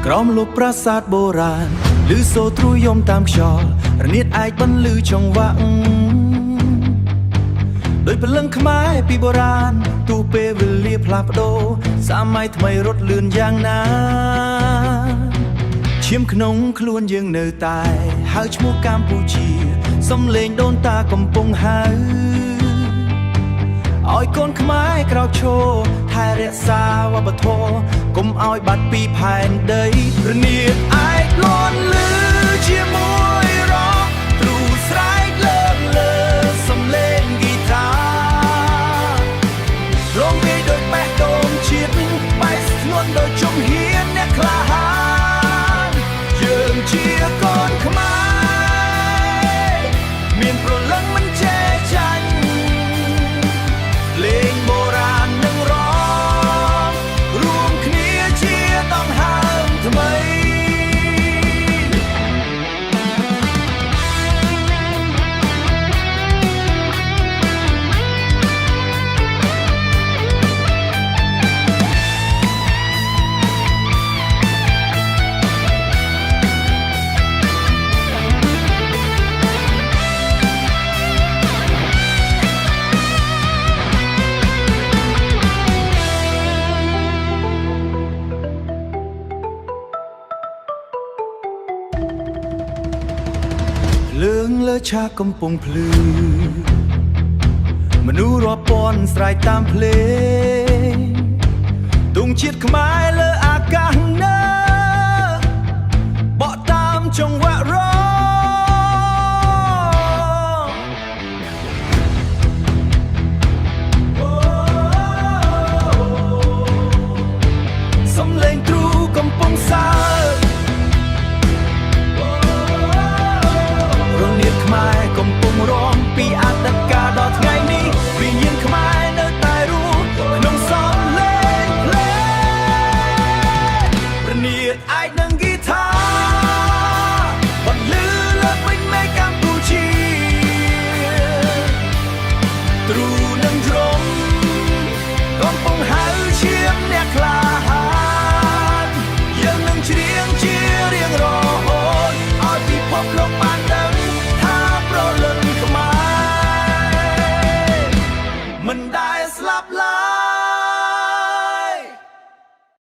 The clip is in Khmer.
ក្រោមលុបប្រាសាទបុរាណឮសូរទ្រូយំតាមខ្យល់រនាតឯកបន្លឺចង្វាក់ដោយព្រលឹងខ្មែរពីបុរាណទោះពេលវេលាផ្លាស់ប្ដូរសម័យថ្មីរត់លឿនយ៉ាងណាឈាមក្នុងខ្លួនយើងនៅតែហៅឈ្មោះកម្ពុជាសំលេងដូនតាកំពុងហៅឲ្យកូនខ្មែរក្រោកឈរថែរក្សាវប្បធម៌កុំឲ្យបាត់ពីផែនដីរនាតឯកលាន់ឮជាមួយរ៉កទ្រូស្រែកលើកលើសំឡេងហ្គីតារងវាយដោយបេះដូងជាតិបែកធ្ងន់ដោយជំហានអ្នកក្លាហានយើងជាកូនខ្មែរមានព្រលឹងមិនចេះចាញ់លេងបុរាណនឹងរងរួមគ្នាជាដង្ហើមថ្មីលើងលើឆាកកំពុងភ្លឺមនុស្សរាប់ពាន់ស្រែកតាមភ្លេងទង់ជាតិខ្មែរលើអាកាសណាបក់តាមចង្វាក់រសំឡេងទ្រូកំពុងសើខ្មែរកំពុងរងពីអតីតកាលដល់ថ្ងៃនេះវិញ្ញាណខ្មែរនៅតែរស់ក្នុងសំឡេងភ្លេងរនាតឯកនិងហ្គីតាបន្លឺលើពេញមេកម្ពុជាទ្រូនិងជ្រុំកំពុងហៅឈាមអ្នកក្លាហានយើងនឹងច្រៀងជារៀងរហូតឲ្យពិភពលោកបានដឹងព្រលឹងខ្មែរមិនដែលស្លាប់ឡើយ